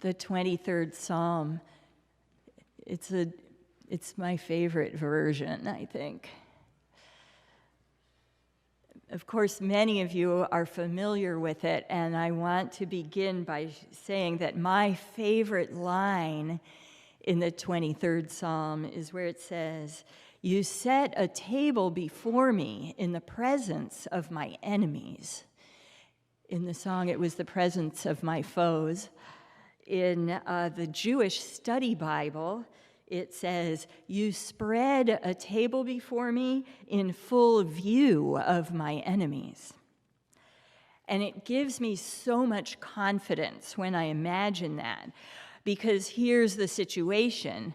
the 23rd Psalm. It's my favorite version, I think. Of course, many of you are familiar with it, and I want to begin by saying that my favorite line in the 23rd Psalm is where it says, "You set a table before me in the presence of my enemies." In the song, it was the presence of my foes. In the Jewish Study Bible, it says, "You spread a table before me in full view of my enemies." And it gives me so much confidence when I imagine that, because here's the situation.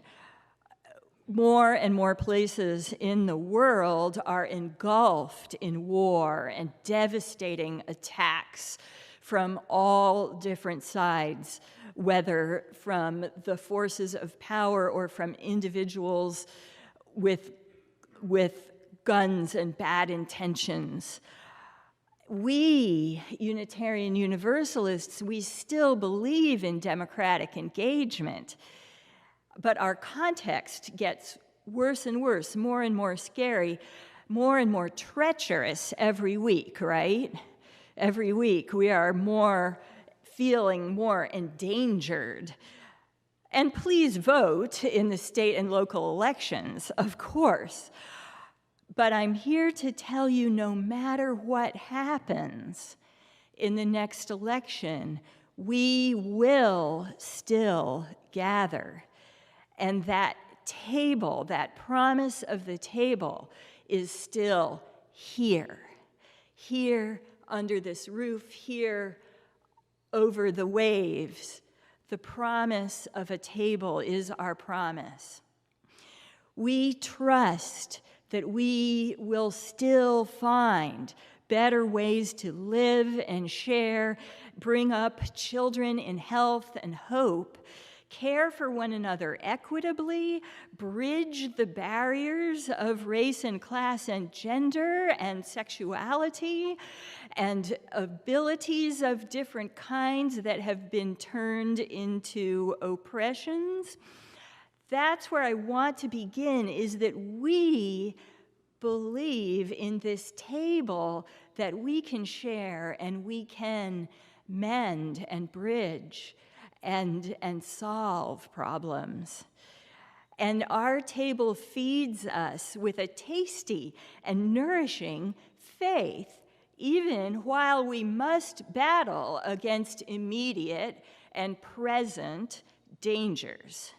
More and more places in the world are engulfed in war and devastating attacks from all different sides, whether from the forces of power or from individuals with guns and bad intentions. We, Unitarian Universalists, we still believe in democratic engagement, but our context gets worse and worse, more and more scary, more and more treacherous every week, right? Every week we are feeling more endangered. And please vote in the state and local elections, of course. But I'm here to tell you, no matter what happens in the next election, we will still gather. And that table, that promise of the table, is still here. Here under this roof, here over the waves. The promise of a table is our promise. We trust that we will still find better ways to live and share, bring up children in health and hope, care for one another equitably, bridge the barriers of race and class and gender and sexuality and abilities of different kinds that have been turned into oppressions. That's where I want to begin, is that we believe in this table that we can share and we can mend and bridge and solve problems. And our table feeds us with a tasty and nourishing faith, even while we must battle against immediate and present dangers.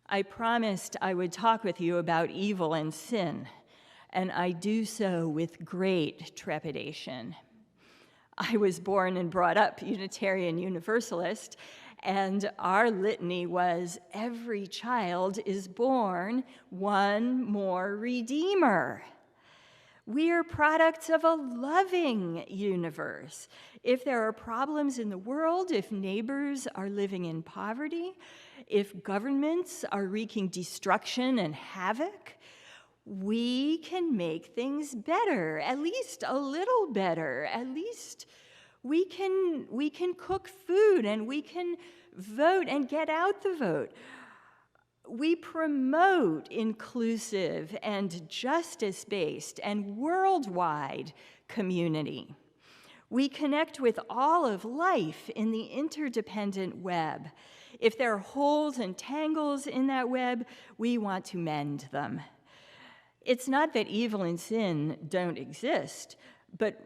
I promised I would talk with you about evil and sin, and I do so with great trepidation. I was born and brought up Unitarian Universalist, and our litany was, "Every child is born one more Redeemer." We are products of a loving universe. If there are problems in the world, if neighbors are living in poverty, if governments are wreaking destruction and havoc, we can make things better, at least a little better. At least we can cook food and we can vote and get out the vote. We promote inclusive and justice-based and worldwide community. We connect with all of life in the interdependent web. If there are holes and tangles in that web, we want to mend them. It's not that evil and sin don't exist, but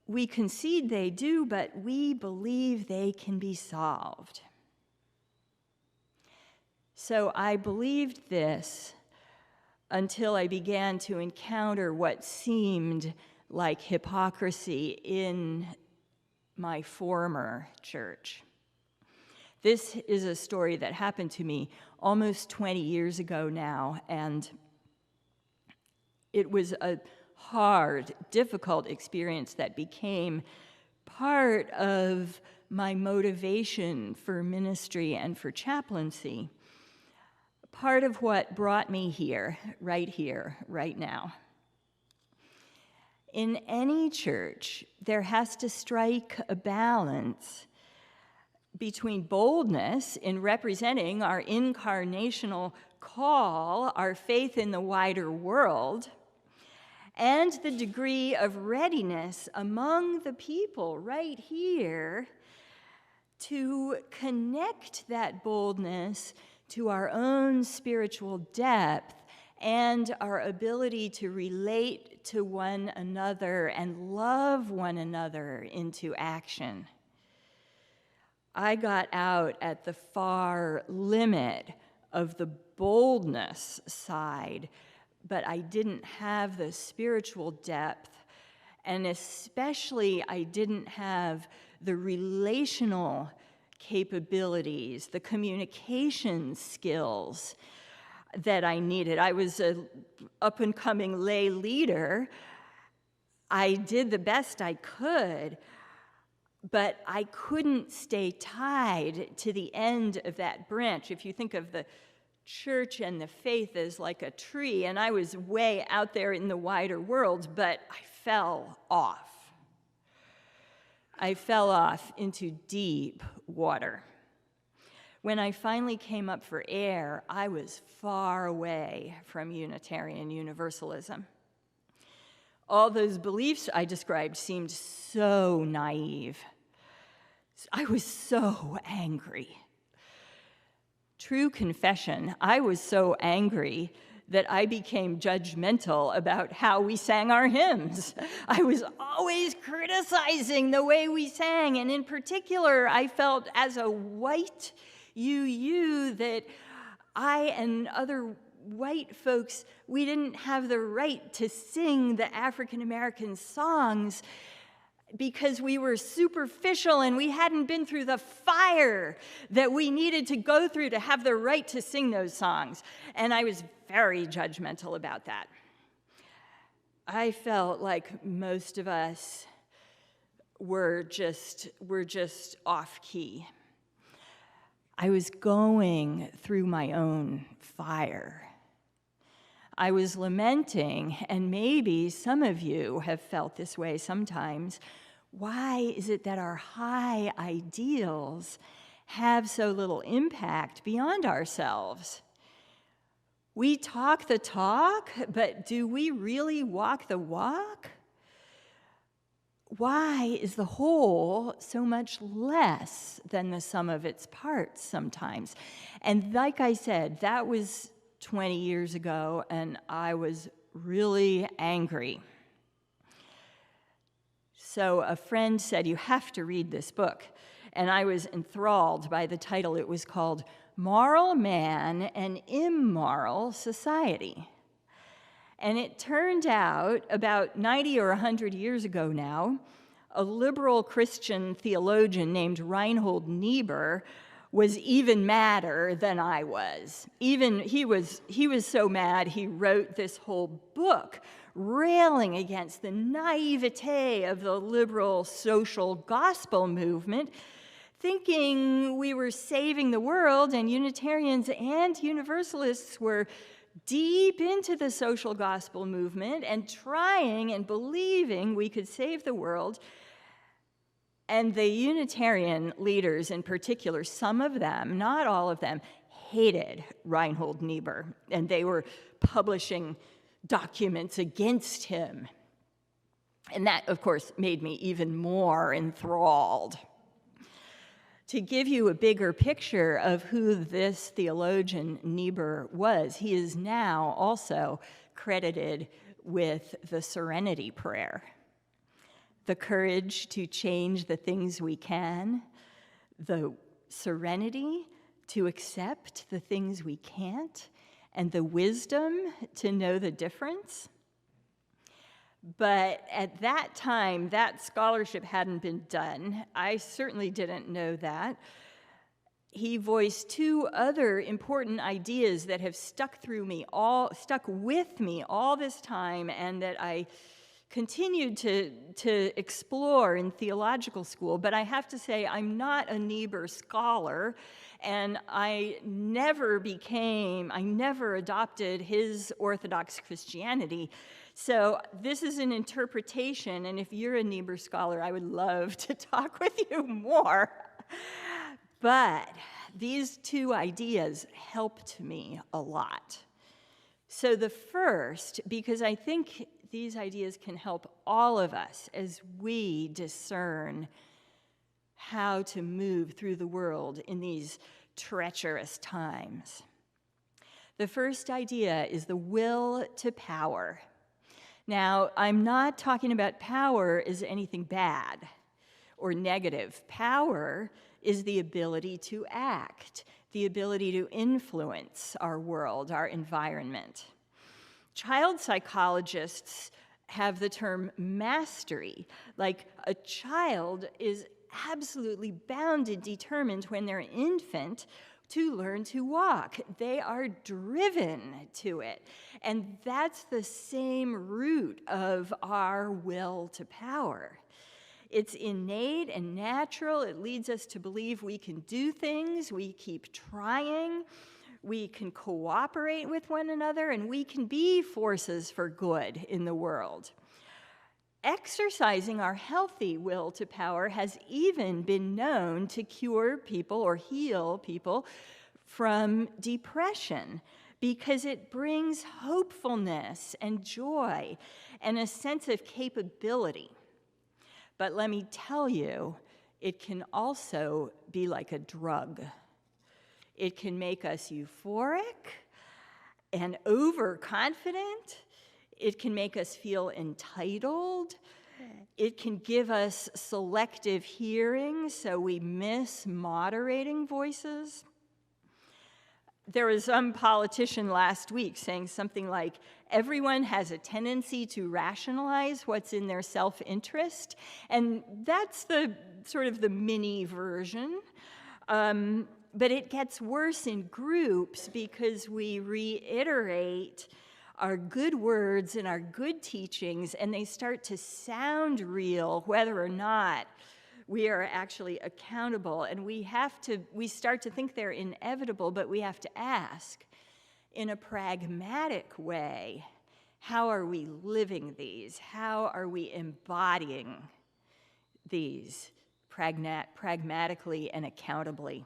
we concede they do, but we believe they can be solved. So I believed this until I began to encounter what seemed like hypocrisy in my former church. This is a story that happened to me almost 20 years ago now, and it was a hard, difficult experience that became part of my motivation for ministry and for chaplaincy. Part of what brought me here, right now. In any church, there has to strike a balance between boldness in representing our incarnational call, our faith in the wider world, and the degree of readiness among the people right here to connect that boldness to our own spiritual depth and our ability to relate to one another and love one another into action. I got out at the far limit of the boldness side, but I didn't have the spiritual depth, and especially I didn't have the relational capabilities, the communication skills that I needed. I was an up-and-coming lay leader. I did the best I could, but I couldn't stay tied to the end of that branch. If you think of the church and the faith as like a tree, and I was way out there in the wider world, but I fell off. I fell off into deep water. When I finally came up for air, I was far away from Unitarian Universalism. All those beliefs I described seemed so naive. I was so angry. True confession, I was so angry that I became judgmental about how we sang our hymns. I was always criticizing the way we sang, and in particular, I felt as a white UU that I and other white folks, we didn't have the right to sing the African American songs because we were superficial and we hadn't been through the fire that we needed to go through to have the right to sing those songs. And I was very judgmental about that. I felt like most of us were just off key. I was going through my own fire. I was lamenting, and maybe some of you have felt this way sometimes. Why is it that our high ideals have so little impact beyond ourselves? We talk the talk, but do we really walk the walk? Why is the whole so much less than the sum of its parts sometimes? And like I said, that was 20 years ago, and I was really angry. So a friend said, "You have to read this book." And I was enthralled by the title. It was called Moral Man and Immoral Society. And it turned out, about 90 or 100 years ago now, a liberal Christian theologian named Reinhold Niebuhr was even madder than I was. He was so mad, he wrote this whole book railing against the naivete of the liberal social gospel movement, thinking we were saving the world, and Unitarians and Universalists were deep into the social gospel movement and trying and believing we could save the world. And the Unitarian leaders in particular, some of them, not all of them, hated Reinhold Niebuhr, and they were publishing documents against him. And that, of course, made me even more enthralled. To give you a bigger picture of who this theologian Niebuhr was, he is now also credited with the Serenity Prayer. The courage to change the things we can, the serenity to accept the things we can't, and the wisdom to know the difference. But at that time, that scholarship hadn't been done. I certainly didn't know that. He voiced two other important ideas that have stuck with me all this time, and that I continued to explore in theological school. But I have to say, I'm not a Niebuhr scholar, and I never adopted his Orthodox Christianity. So this is an interpretation, and if you're a Niebuhr scholar, I would love to talk with you more. But these two ideas helped me a lot. So the first, because I think these ideas can help all of us as we discern how to move through the world in these treacherous times. The first idea is the will to power. Now, I'm not talking about power as anything bad or negative. Power is the ability to act, the ability to influence our world, our environment. Child psychologists have the term mastery, like a child is absolutely bound and determined when they're an infant to learn to walk. They are driven to it. And that's the same root of our will to power. It's innate and natural. It leads us to believe we can do things, we keep trying, we can cooperate with one another, and we can be forces for good in the world. Exercising our healthy will to power has even been known to cure people or heal people from depression because it brings hopefulness and joy and a sense of capability. But let me tell you, it can also be like a drug. It can make us euphoric and overconfident. It can make us feel entitled. It can give us selective hearing, so we miss moderating voices. There was some politician last week saying something like, everyone has a tendency to rationalize what's in their self-interest, and that's the sort of the mini version. But it gets worse in groups because we reiterate our good words and our good teachings, and they start to sound real, whether or not we are actually accountable. And we start to think they're inevitable, but we have to ask, in a pragmatic way, how are we living these? How are we embodying these pragmatically and accountably?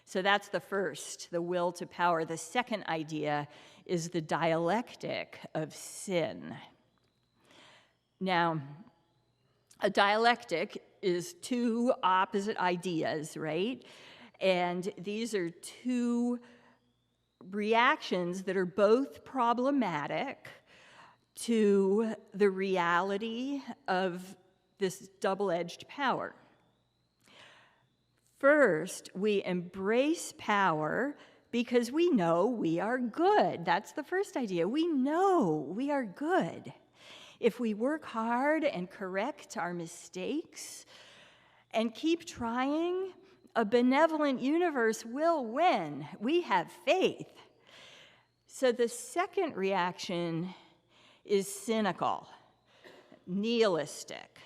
So that's the first, the will to power. The second idea is the dialectic of sin. Now, a dialectic is two opposite ideas, right? And these are two reactions that are both problematic to the reality of this double-edged power. First, we embrace power because we know we are good. That's the first idea. We know we are good. If we work hard and correct our mistakes and keep trying, a benevolent universe will win. We have faith. So the second reaction is cynical, nihilistic.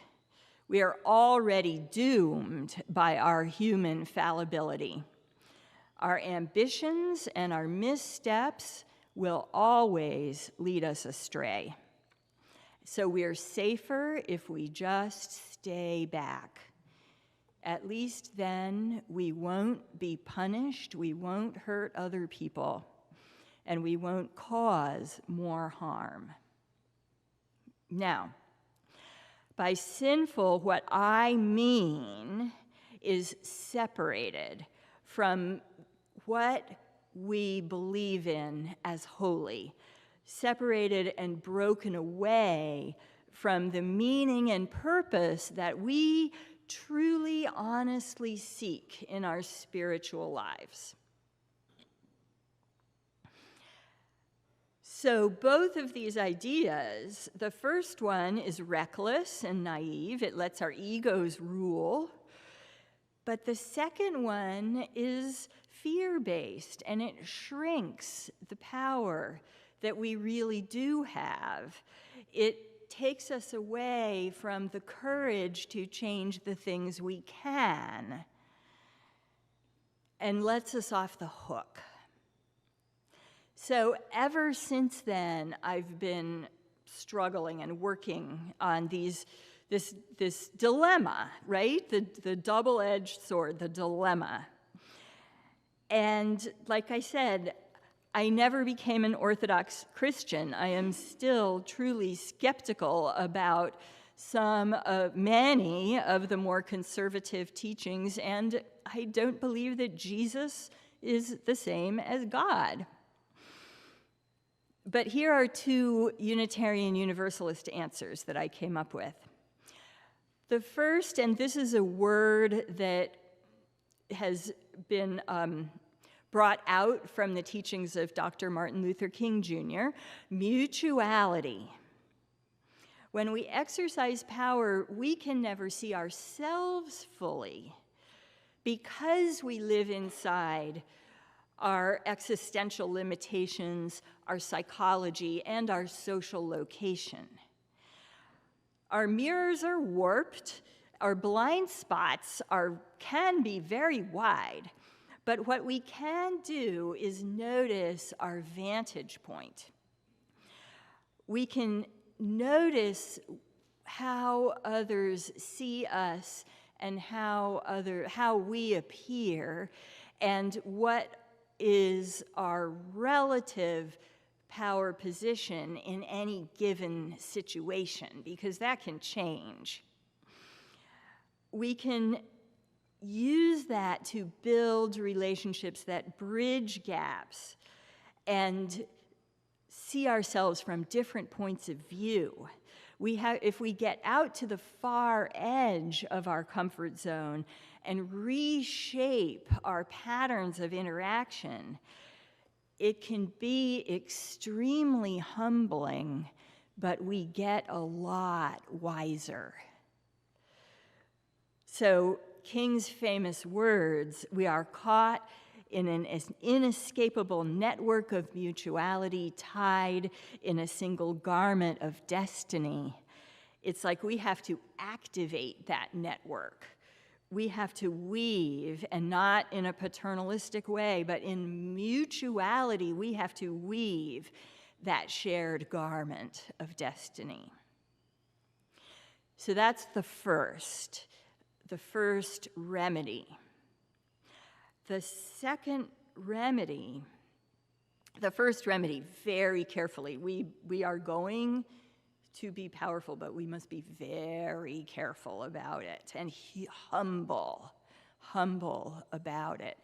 We are already doomed by our human fallibility. Our ambitions and our missteps will always lead us astray. So we're safer if we just stay back. At least then we won't be punished, we won't hurt other people, and we won't cause more harm. Now, by sinful, what I mean is separated from what we believe in as holy, separated and broken away from the meaning and purpose that we truly, honestly seek in our spiritual lives. So both of these ideas, the first one is reckless and naive. It lets our egos rule. But the second one is fear-based, and it shrinks the power that we really do have. It takes us away from the courage to change the things we can and lets us off the hook. So ever since then, I've been struggling and working on these this dilemma, right? The double-edged sword, the dilemma. And like I said, I never became an Orthodox Christian. I am still truly skeptical about many of the more conservative teachings, and I don't believe that Jesus is the same as God. But here are two Unitarian Universalist answers that I came up with. The first, and this is a word that has been brought out from the teachings of Dr. Martin Luther King Jr., mutuality. When we exercise power, we can never see ourselves fully because we live inside our existential limitations, our psychology, and our social location. Our mirrors are warped, our blind spots can be very wide, but what we can do is notice our vantage point. We can notice how others see us and how we appear, and what is our relative power position in any given situation, because that can change. We can use that to build relationships that bridge gaps and see ourselves from different points of view. If we get out to the far edge of our comfort zone and reshape our patterns of interaction, it can be extremely humbling, but we get a lot wiser. So King's famous words, "We are caught in an inescapable network of mutuality, tied in a single garment of destiny." It's like we have to activate that network. We have to weave, and not in a paternalistic way, but in mutuality, we have to weave that shared garment of destiny. So that's the first remedy. The second remedy, the first remedy, very carefully, we are going to be powerful, but we must be very careful about it and humble about it.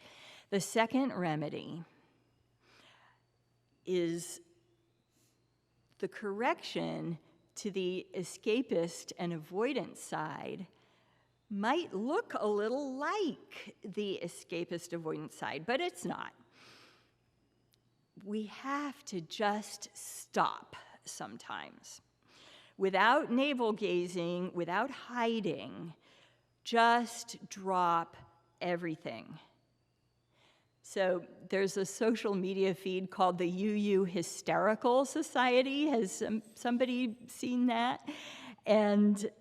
The second remedy is the correction to the escapist and avoidant side might look a little like the escapist avoidant side, but it's not. We have to just stop sometimes. Without navel-gazing, without hiding, just drop everything. So there's a social media feed called the UU Hysterical Society. Has somebody seen that? And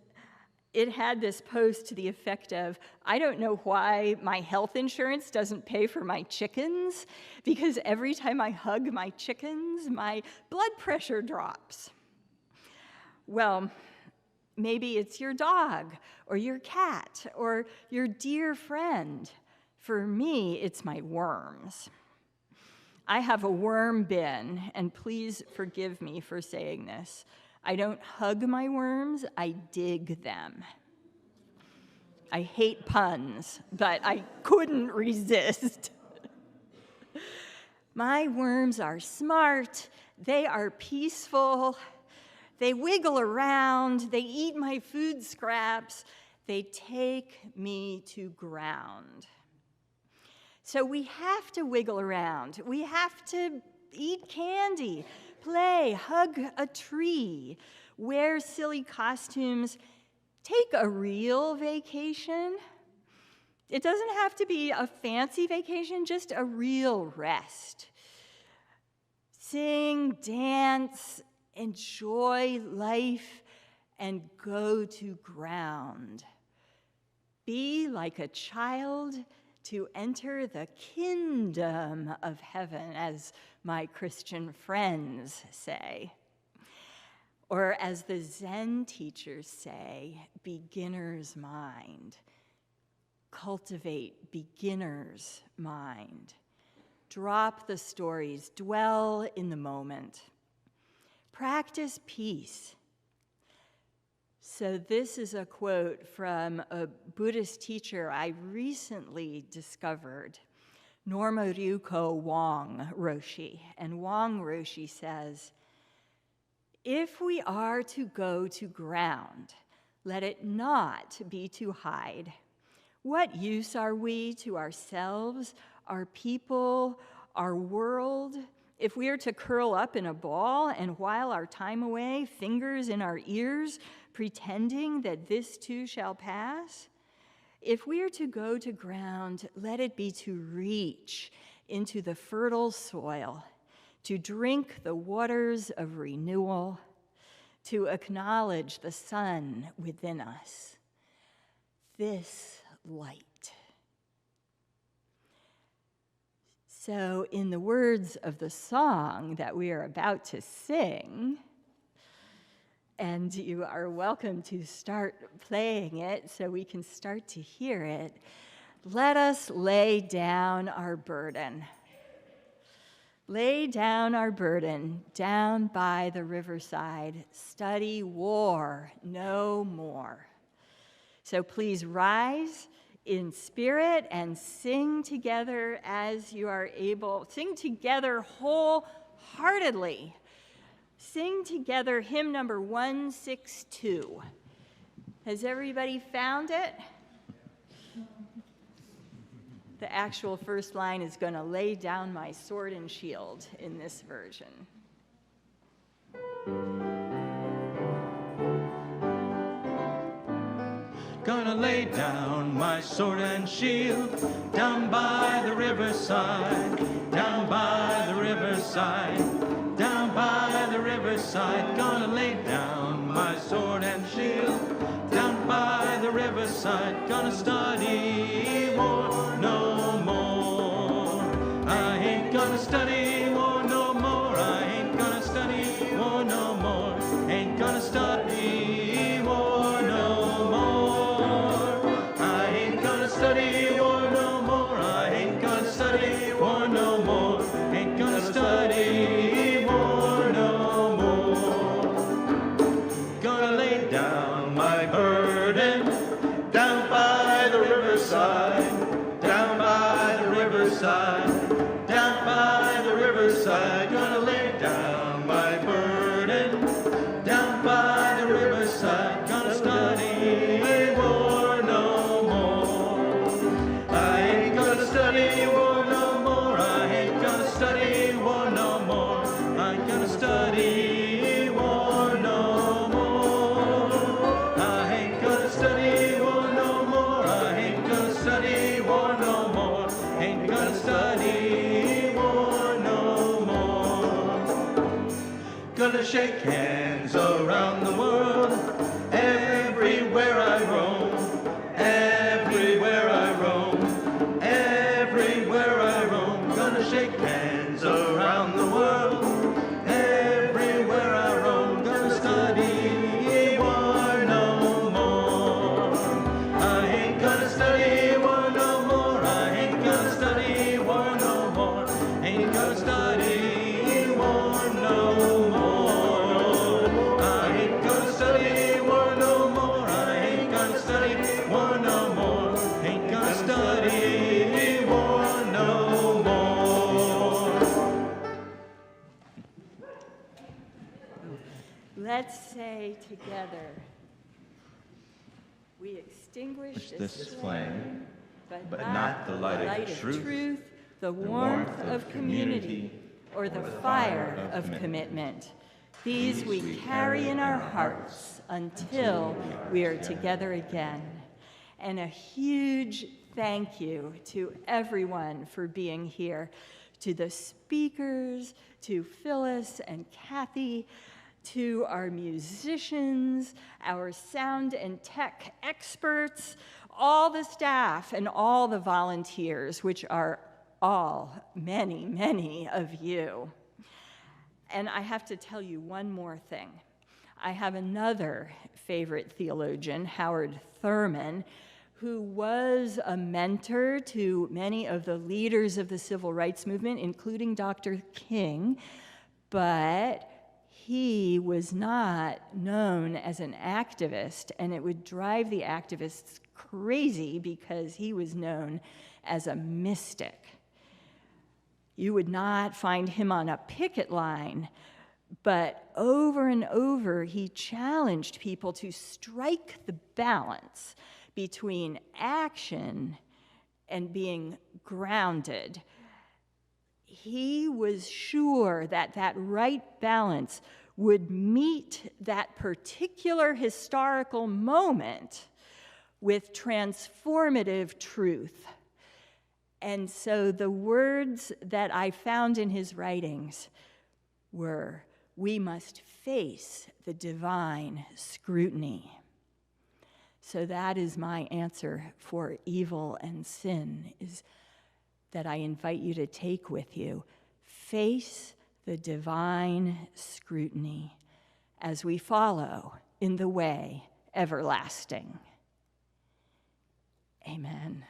it had this post to the effect of, "I don't know why my health insurance doesn't pay for my chickens, because every time I hug my chickens, my blood pressure drops." Well, maybe it's your dog or your cat or your dear friend. For me, it's my worms. I have a worm bin, and please forgive me for saying this. I don't hug my worms, I dig them. I hate puns, but I couldn't resist. My worms are smart, they are peaceful, they wiggle around, they eat my food scraps, they take me to ground. So we have to wiggle around, we have to eat candy, play, hug a tree, wear silly costumes, take a real vacation. It doesn't have to be a fancy vacation, just a real rest. Sing, dance, enjoy life, and go to ground. Be like a child to enter the kingdom of heaven, as my Christian friends say. Or as the Zen teachers say, beginner's mind. Cultivate beginner's mind. Drop the stories, dwell in the moment. Practice peace. So this is a quote from a Buddhist teacher I recently discovered, Norma Ryuko Wong Roshi. And Wong Roshi says, if we are to go to ground, let it not be to hide. What use are we to ourselves, our people, our world, if we are to curl up in a ball and while our time away, fingers in our ears, pretending that this too shall pass? If we are to go to ground, let it be to reach into the fertile soil, to drink the waters of renewal, to acknowledge the sun within us, this light. So in the words of the song that we are about to sing, and you are welcome to start playing it so we can start to hear it, let us lay down our burden. Lay down our burden down by the riverside. Study war no more. So please rise in spirit and sing together as you are able. Sing together wholeheartedly. Sing together hymn number 162. Has everybody found it? The actual first line is going to lay down my sword and shield in this version. Gonna lay down my sword and shield down by the riverside, down by the riverside, down by the riverside. Gonna lay down my sword and shield down by the riverside. Gonna study war no more. I ain't gonna study war no more. I ain't gonna study war no more. Ain't gonna study war no more. I ain't gonna study war no more. I ain't gonna study war no more. Ain't gonna study war no more. Gonna lay down my burden down by the riverside, down by the riverside, down by the riverside. Gonna lay down my burden down by the riverside. Gonna study war no more. I ain't gonna study war no more. I ain't gonna study war no more. I ain't gonna study war no more. I ain't gonna study war no more. I ain't gonna study war no more. Ain't gonna study war no more. Gonna shake hands around the world, everywhere I roam, everywhere I roam, everywhere I roam. Gonna shake hands around the world, everywhere I roam. Gonna study war no more. I ain't gonna study war no more. I ain't gonna study war no more. Ain't gonna study war no more. I ain't gonna study war no more. I ain't gonna study war no more. Ain't gonna study war no more. Let's say together, we extinguish this flame, but not the light of truth, the warmth of community, or the fire of commitment. These we carry in our hearts until we are together again. And a huge thank you to everyone for being here, to the speakers, to Phyllis and Kathy, to our musicians, our sound and tech experts, all the staff and all the volunteers, which are all many, many of you. And I have to tell you one more thing. I have another favorite theologian, Howard Thurman, who was a mentor to many of the leaders of the civil rights movement, including Dr. King, but he was not known as an activist, and it would drive the activists crazy because he was known as a mystic. You would not find him on a picket line, but over and over he challenged people to strike the balance between action and being grounded. He was sure that that right balance would meet that particular historical moment with transformative truth. And so the words that I found in his writings were, "We must face the divine scrutiny." So that is my answer for evil and sin, is that I invite you to take with you. Face the divine scrutiny as we follow in the way everlasting. Amen.